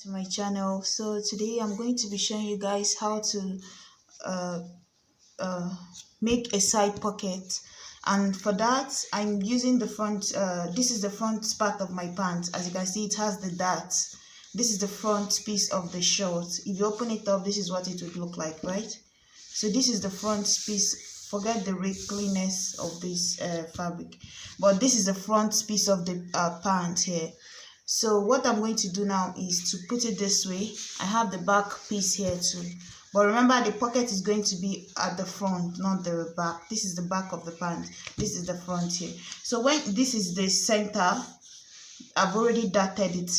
To my channel. So today I'm going to be showing you guys how to uh, uh, make a side pocket, and for that I'm using the front. This is the front part of my pants. As you can see, it has the darts. This is the front piece of the short. If you open it up, this is what it would look like, right? So this is the front piece. Forget the wrinkliness of this fabric, but this is the front piece of the pant here. So what I'm going to do now is to put it this way. I have the back piece here too, but remember the pocket is going to be at the front, not the back. This is the back of the pant, this is the front here. So when this is the center, I've already darted it.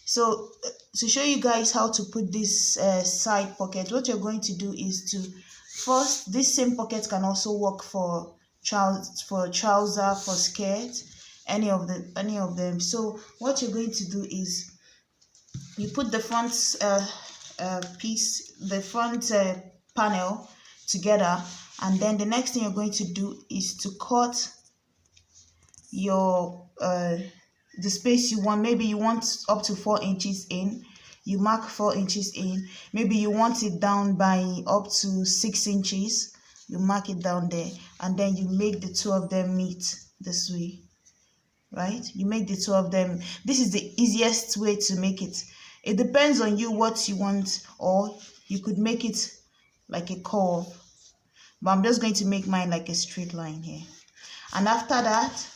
So to show you guys how to put this side pocket, what you're going to do is to first, this same pocket can also work for trouser, for skirt, any of them. So what you're going to do is you put the front piece, the front panel together, and then the next thing you're going to do is to cut your the space you want. Maybe you want up to 4 inches in, you mark 4 inches in. Maybe you want it down by up to 6 inches, you mark it down there, and then you make the two of them meet this way, right? You make the two of them. This is the easiest way to make it. It depends on you what you want, or you could make it like a curve, but I'm just going to make mine like a straight line here. And after that,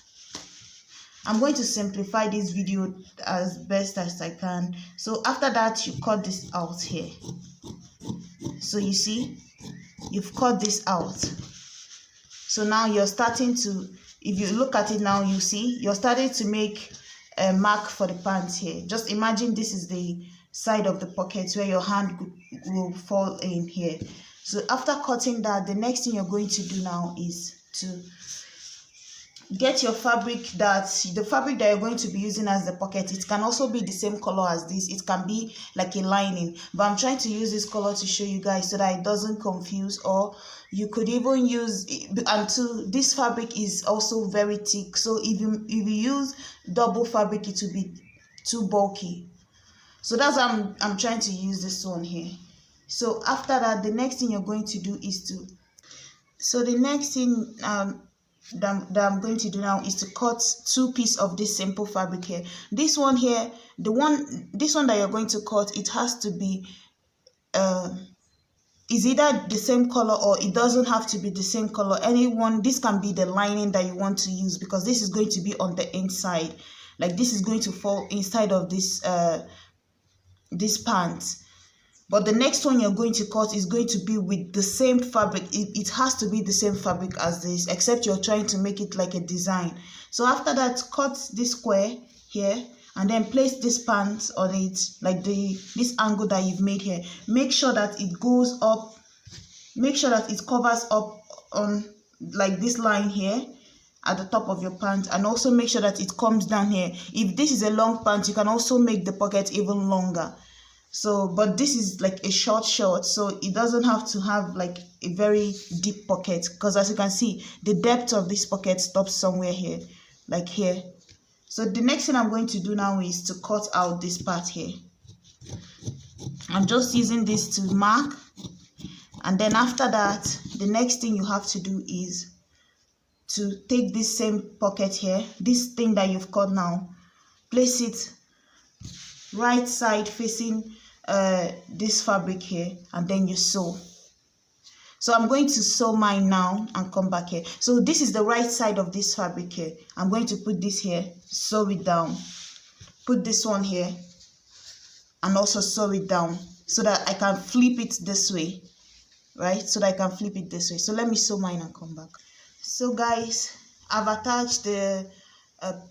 I'm going to simplify this video as best as I can. So after that, you cut this out here. So you see, you've cut this out. So now you're starting to, if you look at it now, you see you're starting to make a mark for the pants here. Just imagine this is the side of the pocket where your hand will fall in here. So after cutting that, the next thing you're going to do now is to get your fabric, the fabric that you're going to be using as the pocket. It can also be the same color as this. It can be like a lining, but I'm trying to use this color to show you guys so that it doesn't confuse. Or you could even use, until this fabric is also very thick, so if you use double fabric, it will be too bulky. So that's why I'm trying to use this one here. So after that, the next thing you're going to do is to, so the next thing that I'm going to do now is to cut 2 pieces of this simple fabric here. This one here, this one that you're going to cut, it has to be is either the same color, or it doesn't have to be the same color. Anyone, this can be the lining that you want to use, because this is going to be on the inside, like this is going to fall inside of this this pants. But the next one you're going to cut is going to be with the same fabric. It has to be the same fabric as this, except you're trying to make it like a design. So after that, cut this square here, and then place this pants on it, like this angle that you've made here. Make sure that it goes up, make sure that it covers up on like this line here at the top of your pant, and also make sure that it comes down here. If this is a long pant, you can also make the pocket even longer. So, but this is like a short, so it doesn't have to have like a very deep pocket, because as you can see, the depth of this pocket stops somewhere here, like here. So the next thing I'm going to do now is to cut out this part here. I'm just using this to mark, and then after that, the next thing you have to do is to take this same pocket here, this thing that you've cut now, place it right side facing this fabric here, and then you sew. So I'm going to sew mine now and come back here. So this is the right side of this fabric here. I'm going to put this here, sew it down, put this one here, and also sew it down, so that I can flip it this way, right? So that I can flip it this way. So let me sew mine and come back. So guys, I've attached the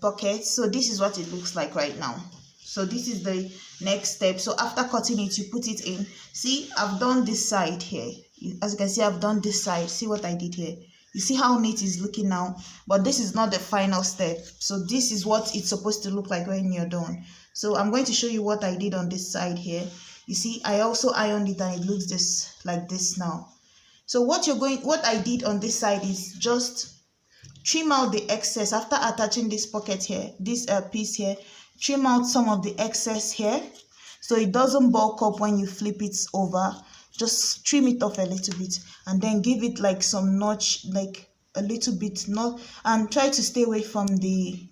pocket. So this is what it looks like right now. So this is the next step. So after cutting it, you put it in. See, I've done this side here. As you can see, I've done this side. See what I did here? You see how neat it's looking now? But this is not the final step. So this is what it's supposed to look like when you're done. So I'm going to show you what I did on this side here. You see, I also ironed it, and it looks just like this now. So what I did on this side is just trim out the excess after attaching this pocket here, this piece here. Trim out some of the excess here. so it doesn't bulk up when you flip it over. Just trim it off a little bit and then give it like some notch, like a little bit, not, and try to stay away from the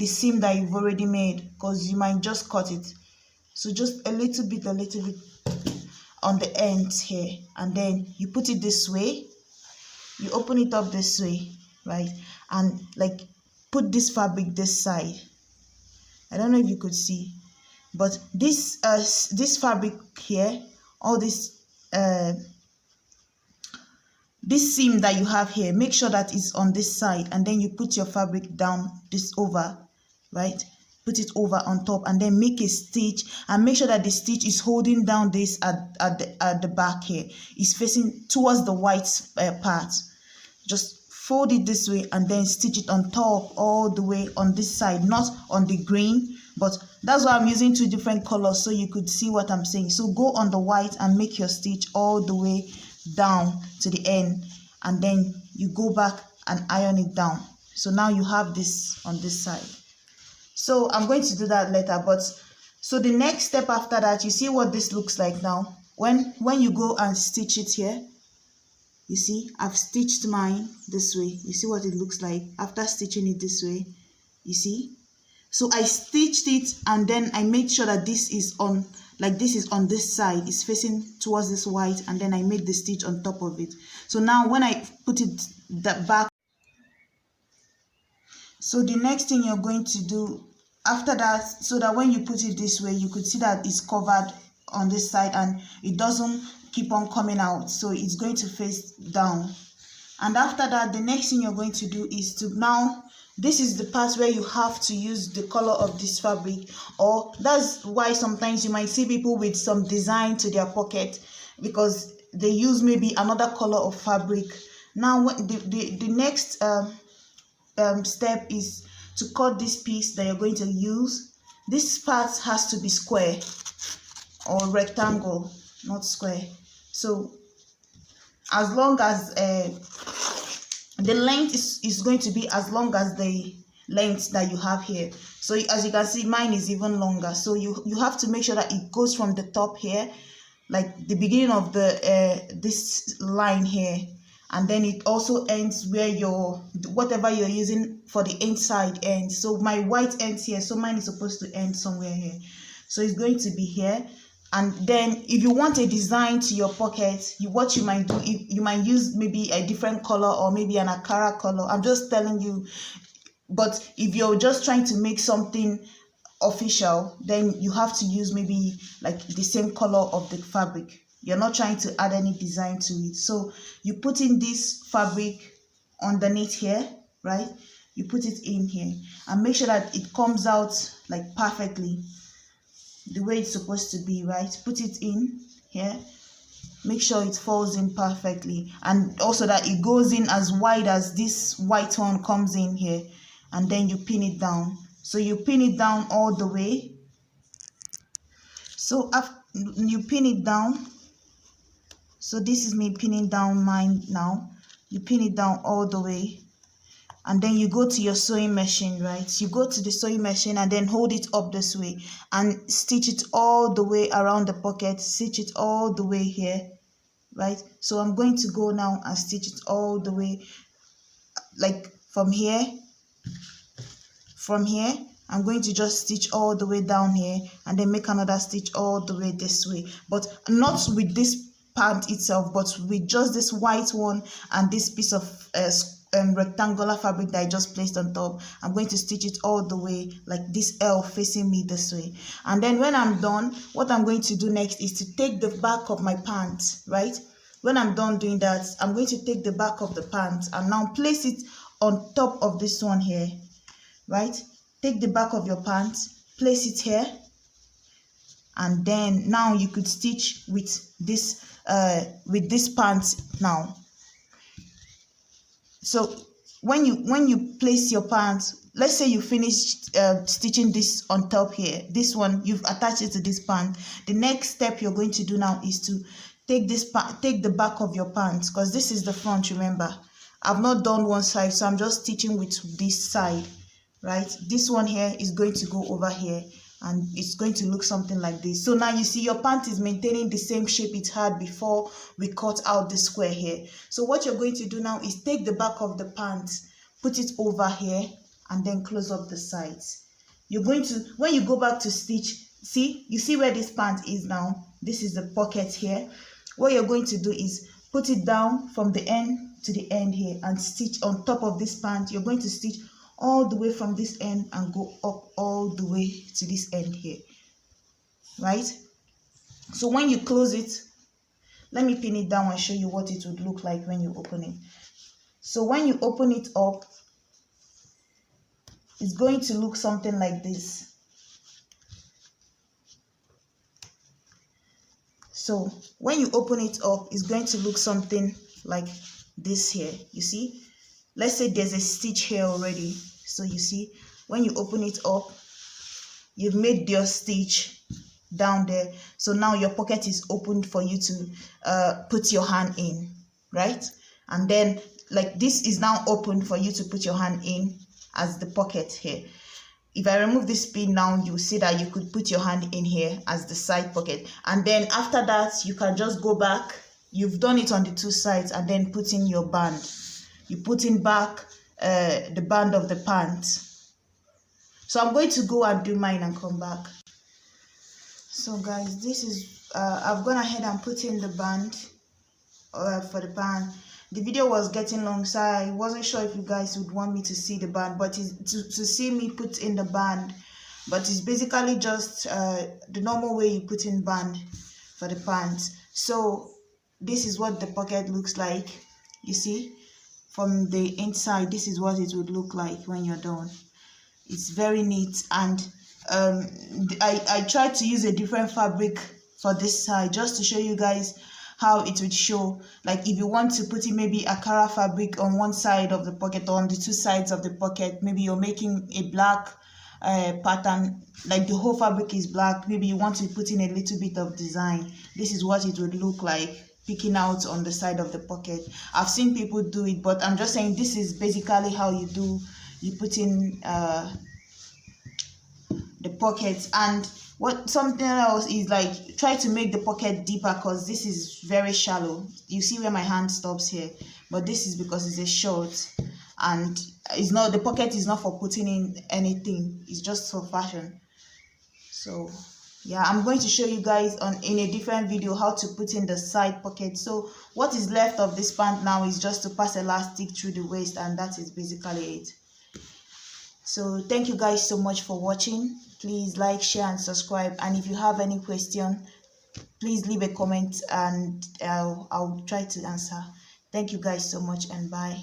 seam that you've already made, because you might just cut it. So just a little bit on the ends here, and then you put it this way, you open it up this way, right, and like put this fabric this side. I don't know if you could see, but this fabric here, all this seam that you have here, make sure that it's on this side, and then you put your fabric down this over, right, put it over on top, and then make a stitch, and make sure that the stitch is holding down this at the back here, is facing towards the white part. Just fold it this way and then stitch it on top all the way on this side, not on the green, but that's why I'm using two different colors so you could see what I'm saying. So go on the white and make your stitch all the way down to the end, and then you go back and iron it down. So now you have this on this side. So I'm going to do that later, but so the next step after that, you see what this looks like now. When you go and stitch it here, you see I've stitched mine this way. You see what it looks like after stitching it this way, you see. So I stitched it, and then I made sure that this is on, like this is on this side, it's facing towards this white, and then I made the stitch on top of it. So now when I put it that back, so the next thing you're going to do after that, so that when you put it this way, you could see that it's covered on this side and it doesn't keep on coming out, so it's going to face down. And after that, the next thing you're going to do is to, now this is the part where you have to use the color of this fabric, or that's why sometimes you might see people with some design to their pocket, because they use maybe another color of fabric. Now the next step is to cut this piece that you're going to use. This part has to be square or rectangle, not square. So as long as the length is going to be as long as the length that you have here. So as you can see, mine is even longer. So you have to make sure that it goes from the top here, like the beginning of the this line here, and then it also ends where your whatever you're using for the inside ends. So my white ends here, so mine is supposed to end somewhere here. So it's going to be here. And then if you want a design to your pocket, what you might do, you might use maybe a different color or maybe an Akara color. I'm just telling you. But if you're just trying to make something official, then you have to use maybe like the same color of the fabric. You're not trying to add any design to it. So you put in this fabric underneath here, right? You put it in here and make sure that it comes out like perfectly the way it's supposed to be, right? Put it in here, make sure it falls in perfectly, and also that it goes in as wide as this white one comes in here, and then you pin it down. So you pin it down all the way. So after you pin it down, so this is me pinning down mine now. You pin it down all the way, and then you go to your sewing machine, right? You go to the sewing machine and then hold it up this way and stitch it all the way around the pocket, stitch it all the way here, right? So I'm going to go now and stitch it all the way, like from here, I'm going to just stitch all the way down here and then make another stitch all the way this way, but not with this pant itself, but with just this white one and this piece of rectangular fabric that I just placed on top. I'm going to stitch it all the way like this L facing me this way. And then when I'm done, what I'm going to do next is to take the back of my pant, right? When I'm done doing that, I'm going to take the back of the pant and now place it on top of this one here, right? Take the back of your pant, place it here, and then now you could stitch with this pant now. So when you place your pant, let's say you finished stitching this on top here, this one you've attached it to this pant. The next step you're going to do now is to take the back of your pant, because this is the front. Remember, I've not done one side, so I'm just stitching with this side, right? This one here is going to go over here, and it's going to look something like this. So now you see your pant is maintaining the same shape it had before we cut out the square here. So what you're going to do now is take the back of the pant, put it over here, and then close up the sides. You're going to, when you go back to stitch, see, you see where this pant is now? This is the pocket here. What you're going to do is put it down from the end to the end here and stitch on top of this pant. You're going to stitch all the way from this end and go up all the way to this end here, right? So when you close it, let me pin it down and show you what it would look like when you open it. So when you open it up, it's going to look something like this. So when you open it up, it's going to look something like this here. You see, let's say there's a stitch here already. So you see, when you open it up, you've made your stitch down there. So now your pocket is open for you to put your hand in, right? And then like this is now open for you to put your hand in as the pocket here. If I remove this pin now, you will see that you could put your hand in here as the side pocket. And then after that, you can just go back. You've done it on the two sides and then put in your band. You put in back the band of the pant. So I'm going to go and do mine and come back. So guys, this is I've gone ahead and put in the band for the band. The video was getting long, so I wasn't sure if you guys would want me to see the band, but to see me put in the band. But it's basically just the normal way you put in band for the pants. So this is what the pocket looks like. You see, from the inside, this is what it would look like when you're done. It's very neat, and I tried to use a different fabric for this side just to show you guys how it would show. Like if you want to put in maybe Akara fabric on one side of the pocket or on the two sides of the pocket, maybe you're making a black pattern, like the whole fabric is black, maybe you want to put in a little bit of design, this is what it would look like peeking out on the side of the pocket. I've seen people do it, but I'm just saying this is basically how you put in the pockets. And what something else is, like, try to make the pocket deeper, because this is very shallow. You see where my hand stops here, but this is because it's a short, and it's not, the pocket is not for putting in anything, it's just for fashion. So yeah, I'm going to show you guys in a different video how to put in the side pocket. So what is left of this pant now is just to pass elastic through the waist, and that is basically it. So thank you guys so much for watching. Please like, share and subscribe, and if you have any question, please leave a comment and I'll try to answer. Thank you guys so much, and bye.